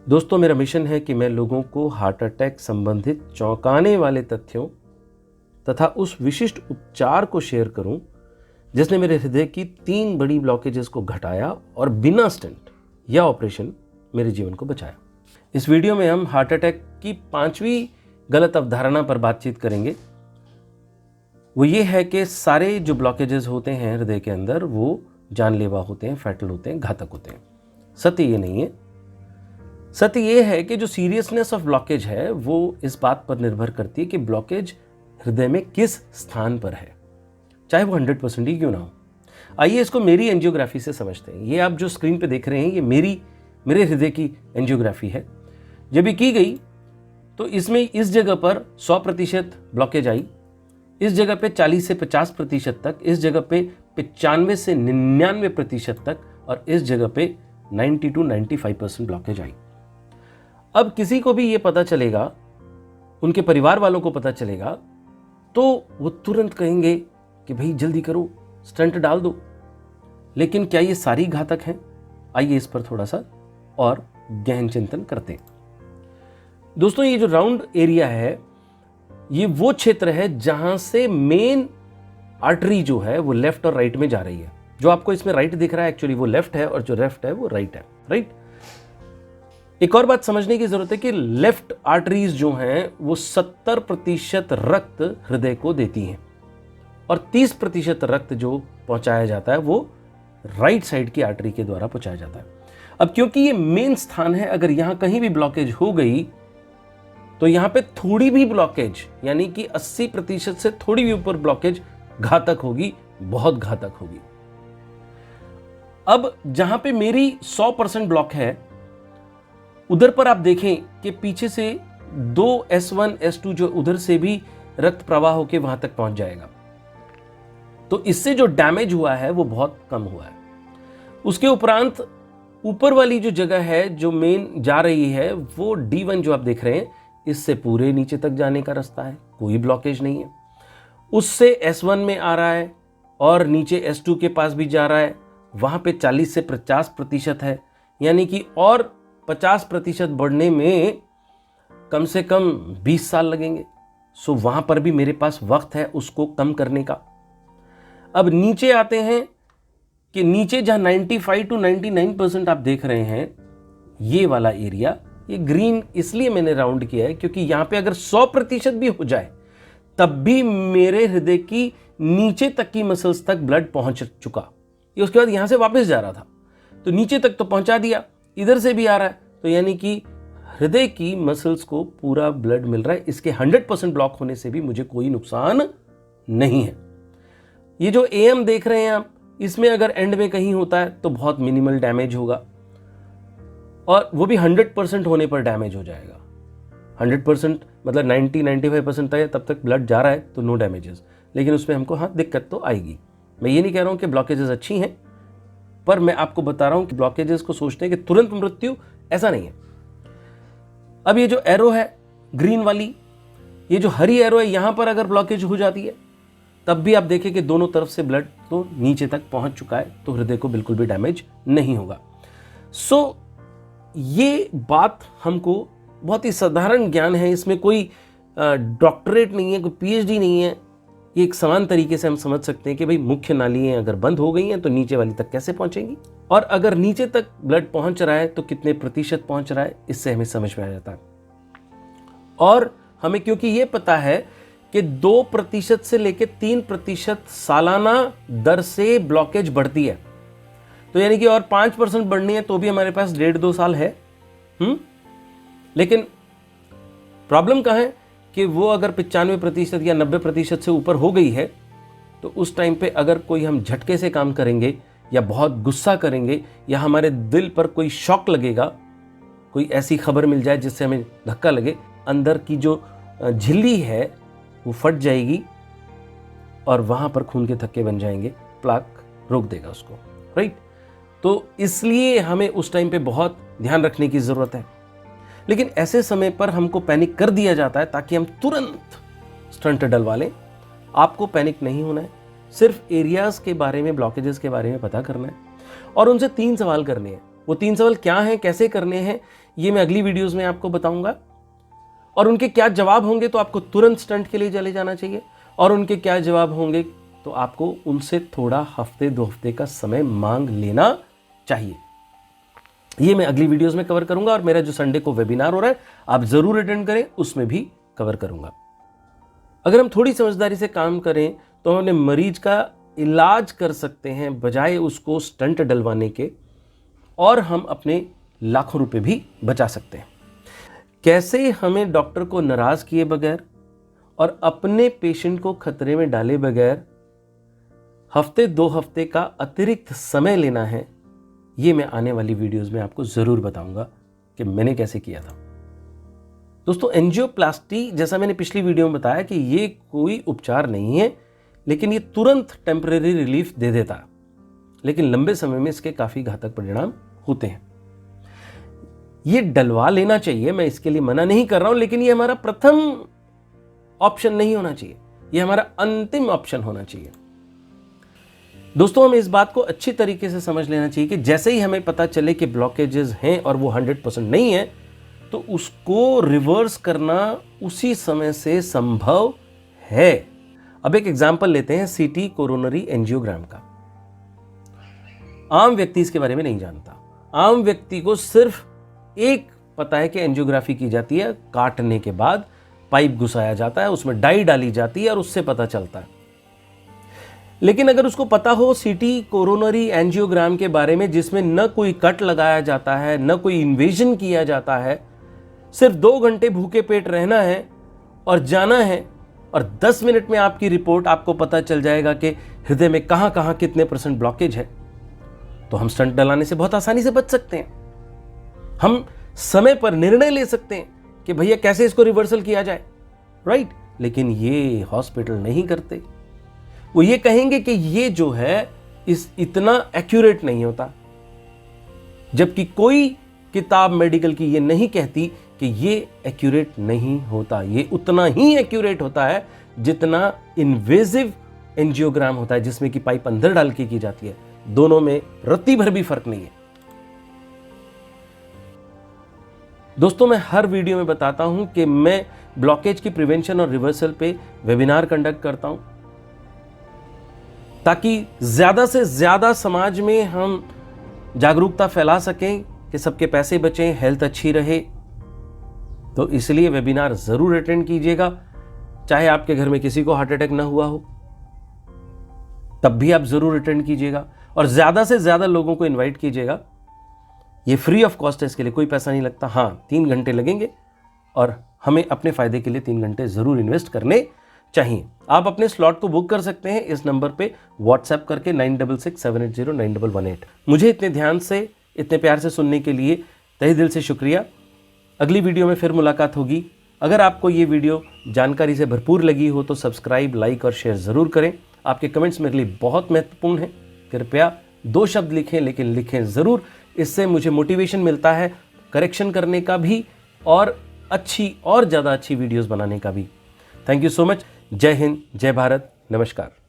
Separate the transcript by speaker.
Speaker 1: दोस्तों, मेरा मिशन है कि मैं लोगों को हार्ट अटैक संबंधित चौंकाने वाले तथ्यों तथा उस विशिष्ट उपचार को शेयर करूं जिसने मेरे हृदय की 3 बड़ी ब्लॉकेजेस को घटाया और बिना स्टेंट या ऑपरेशन मेरे जीवन को बचाया। इस वीडियो में हम हार्ट अटैक की 5वीं गलत अवधारणा पर बातचीत करेंगे। वो ये है कि सारे जो ब्लॉकेजेस होते हैं हृदय के अंदर वो जानलेवा होते हैं, फैटल होते हैं, घातक होते हैं। सत्य ये नहीं है। सत्य ये है कि जो सीरियसनेस ऑफ ब्लॉकेज है वो इस बात पर निर्भर करती है कि ब्लॉकेज हृदय में किस स्थान पर है, चाहे वो 100% ही क्यों ना हो। आइए इसको मेरी एंजियोग्राफी से समझते हैं। ये आप जो स्क्रीन पे देख रहे हैं ये मेरे हृदय की एंजियोग्राफी है। जब ये की गई तो इसमें इस जगह पर 100% ब्लॉकेज आई, इस जगह पे 40 से 50% तक, इस जगह पे 95 से 99% तक और इस जगह पे 90 to 95% ब्लॉकेज आई। अब किसी को भी ये पता चलेगा, उनके परिवार वालों को पता चलेगा, तो वो तुरंत कहेंगे कि भाई जल्दी करो, स्टंट डाल दो। लेकिन क्या ये सारी घातक हैं? आइए इस पर थोड़ा सा और गहन चिंतन करते हैं। दोस्तों, ये जो राउंड एरिया है ये वो क्षेत्र है जहां से मेन आर्टरी जो है वो लेफ्ट और राइट में जा रही है। जो आपको इसमें राइट दिख रहा है एक्चुअली वो लेफ्ट है और जो लेफ्ट है वो राइट है। राइट। एक और बात समझने की जरूरत है कि लेफ्ट आर्टरीज जो हैं वो 70% रक्त हृदय को देती हैं और 30% रक्त जो पहुंचाया जाता है वो राइट साइड की आर्टरी के द्वारा पहुंचाया जाता है। अब क्योंकि ये मेन स्थान है, अगर यहां कहीं भी ब्लॉकेज हो गई तो यहां पे थोड़ी भी ब्लॉकेज यानी कि 80% से थोड़ी भी ऊपर ब्लॉकेज घातक होगी, बहुत घातक होगी। अब जहां पे मेरी 100% ब्लॉक है उधर पर आप देखें कि पीछे से 2 S1 S2 जो उधर से भी रक्त प्रवाह होकर वहां तक पहुंच जाएगा। तो इससे जो डैमेज हुआ है वो बहुत कम हुआ है। उसके उपरांत ऊपर वाली जो जगह है जो मेन जा रही है वो D1 जो आप देख रहे हैं, इससे पूरे नीचे तक जाने का रास्ता है, कोई ब्लॉकेज नहीं है। उससे S1 में आ रहा है और नीचे S2 के पास भी जा रहा है, वहां पे 40 से 50% है, यानी कि और 50% बढ़ने में कम से कम 20 साल लगेंगे। सो वहां पर भी मेरे पास वक्त है उसको कम करने का। अब नीचे आते हैं कि नीचे जहां 95 to 99% आप देख रहे हैं ये वाला एरिया, ये ग्रीन इसलिए मैंने राउंड किया है क्योंकि यहां पे अगर 100% भी हो जाए तब भी मेरे हृदय की नीचे तक की मसल्स तक ब्लड पहुंच चुका। ये उसके बाद यहां से वापस जा रहा था तो नीचे तक तो पहुंचा दिया, इधर से भी आ रहा है, तो यानी कि हृदय की मसल्स को पूरा ब्लड मिल रहा है। इसके 100% ब्लॉक होने से भी मुझे कोई नुकसान नहीं है। ये जो AM देख रहे हैं आप, इसमें अगर एंड में कहीं होता है तो बहुत मिनिमल डैमेज होगा और वो भी 100% होने पर डैमेज हो जाएगा। 100% मतलब 90-95% तक तब तक ब्लड जा रहा है तो नो डैमेजेस, लेकिन उसमें हमको दिक्कत तो आएगी। मैं ये नहीं कह रहा हूं कि ब्लॉकेजेस अच्छी हैं, पर मैं आपको बता रहा हूं कि ब्लॉकेजेस को सोचते हैं कि तुरंत मृत्यु, ऐसा नहीं है। अब ये जो एरो है ग्रीन वाली, ये जो हरी एरो है, यहां पर अगर ब्लॉकेज हो जाती है तब भी आप देखें कि दोनों तरफ से ब्लड तो नीचे तक पहुंच चुका है, तो हृदय को बिल्कुल भी डैमेज नहीं होगा। सो ये बात हमको बहुत ही साधारण ज्ञान है, इसमें कोई डॉक्टरेट नहीं है, कोई PhD नहीं है। ये एक समान तरीके से हम समझ सकते हैं कि भाई मुख्य नालियां अगर बंद हो गई हैं तो नीचे वाली तक कैसे पहुंचेंगी, और अगर नीचे तक ब्लड पहुंच रहा है तो कितने प्रतिशत पहुंच रहा है, इससे हमें समझ में आ जाता है। और हमें क्योंकि ये पता है कि 2% से लेकर 3% सालाना दर से ब्लॉकेज बढ़ती है, तो यानी कि और 5% बढ़नी है तो भी हमारे पास 1.5-2 साल है। लेकिन प्रॉब्लम कहां है कि वो अगर 95% या 90% से ऊपर हो गई है तो उस टाइम पे अगर कोई हम झटके से काम करेंगे या बहुत गुस्सा करेंगे या हमारे दिल पर कोई शॉक लगेगा, कोई ऐसी खबर मिल जाए जिससे हमें धक्का लगे, अंदर की जो झिल्ली है वो फट जाएगी और वहां पर खून के थक्के बन जाएंगे, प्लाक रोक देगा उसको। राइट। तो इसलिए हमें उस टाइम पे बहुत ध्यान रखने की जरूरत है। लेकिन ऐसे समय पर हमको पैनिक कर दिया जाता है ताकि हम तुरंत स्टंट डलवा लें। आपको पैनिक नहीं होना है, सिर्फ एरियाज के बारे में, ब्लॉकेजेस के बारे में पता करना है और उनसे 3 सवाल करने हैं। वो 3 सवाल क्या हैं, कैसे करने हैं, ये मैं अगली वीडियोस में आपको बताऊंगा। और उनके क्या जवाब होंगे तो आपको तुरंत स्टंट के लिए चले जाना चाहिए, और उनके क्या जवाब होंगे तो आपको उनसे थोड़ा हफ्ते 2 हफ्ते का समय मांग लेना चाहिए। ये मैं अगली वीडियोस में कवर करूंगा, और मेरा जो संडे को वेबिनार हो रहा है आप जरूर अटेंड करें, उसमें भी कवर करूंगा। अगर हम थोड़ी समझदारी से काम करें तो हम अपने मरीज का इलाज कर सकते हैं बजाय उसको स्टंट डलवाने के, और हम अपने लाखों रुपए भी बचा सकते हैं। कैसे हमें डॉक्टर को नाराज किए बगैर और अपने पेशेंट को खतरे में डाले बगैर हफ्ते 2 हफ्ते का अतिरिक्त समय लेना है, ये मैं आने वाली वीडियोस में आपको जरूर बताऊंगा कि मैंने कैसे किया था। दोस्तों, एंजियोप्लास्टी जैसा मैंने पिछली वीडियो में बताया कि ये कोई उपचार नहीं है, लेकिन ये तुरंत टेम्परेरी रिलीफ दे देता है, लेकिन लंबे समय में इसके काफी घातक परिणाम होते हैं। ये डलवा लेना चाहिए, मैं इसके लिए मना नहीं कर रहा हूं, लेकिन ये हमारा प्रथम ऑप्शन नहीं होना चाहिए, ये हमारा अंतिम ऑप्शन होना चाहिए। दोस्तों, हमें इस बात को अच्छी तरीके से समझ लेना चाहिए कि जैसे ही हमें पता चले कि ब्लॉकेजेस हैं और वो 100% नहीं है, तो उसको रिवर्स करना उसी समय से संभव है। अब एक एग्जांपल लेते हैं सीटी कोरोनरी एंजियोग्राम का। आम व्यक्ति इसके बारे में नहीं जानता। आम व्यक्ति को सिर्फ एक पता है कि एंजियोग्राफी की जाती है, काटने के बाद पाइप घुसाया जाता है, उसमें डाई डाली जाती है और उससे पता चलता है। लेकिन अगर उसको पता हो सीटी कोरोनरी एंजियोग्राम के बारे में, जिसमें न कोई कट लगाया जाता है, न कोई इन्वेजन किया जाता है, सिर्फ 2 घंटे भूखे पेट रहना है और जाना है, और 10 मिनट में आपकी रिपोर्ट आपको पता चल जाएगा कि हृदय में कहां कहां कितने % ब्लॉकेज है, तो हम स्टंट डलाने से बहुत आसानी से बच सकते हैं। हम समय पर निर्णय ले सकते हैं कि भैया कैसे इसको रिवर्सल किया जाए, राइट। लेकिन ये हॉस्पिटल नहीं करते। वो ये कहेंगे कि ये जो है इतना एक्यूरेट नहीं होता, जबकि कोई किताब मेडिकल की ये नहीं कहती कि ये एक्यूरेट नहीं होता। ये उतना ही एक्यूरेट होता है जितना इन्वेजिव एंजियोग्राम होता है, जिसमें कि पाइप अंदर डाल के की जाती है। दोनों में रत्ती भर भी फर्क नहीं है। दोस्तों, मैं हर वीडियो में बताता हूं कि मैं ब्लॉकेज की प्रिवेंशन और रिवर्सल पे वेबिनार कंडक्ट करता हूं, ताकि ज्यादा से ज्यादा समाज में हम जागरूकता फैला सकें कि सबके पैसे बचें, हेल्थ अच्छी रहे। तो इसलिए वेबिनार जरूर अटेंड कीजिएगा, चाहे आपके घर में किसी को हार्ट अटैक ना हुआ हो, तब भी आप जरूर अटेंड कीजिएगा, और ज्यादा से ज्यादा लोगों को इनवाइट कीजिएगा। ये फ्री ऑफ कॉस्ट है, इसके लिए कोई पैसा नहीं लगता। हाँ, 3 घंटे लगेंगे, और हमें अपने फायदे के लिए 3 घंटे जरूर इन्वेस्ट करने चाहिए। आप अपने स्लॉट को बुक कर सकते हैं इस नंबर पे व्हाट्सएप करके 9667809118। मुझे इतने ध्यान से, इतने प्यार से सुनने के लिए तहे दिल से शुक्रिया। अगली वीडियो में फिर मुलाकात होगी। अगर आपको ये वीडियो जानकारी से भरपूर लगी हो तो सब्सक्राइब, लाइक और शेयर जरूर करें। आपके कमेंट्स मेरे लिए बहुत महत्वपूर्ण हैं। कृपया 2 शब्द लिखें, लेकिन लिखें जरूर। इससे मुझे मोटिवेशन मिलता है करेक्शन करने का भी, और अच्छी और ज़्यादा अच्छी वीडियोस बनाने का भी। Thank you so much. जय हिंद, जय भारत, नमस्कार।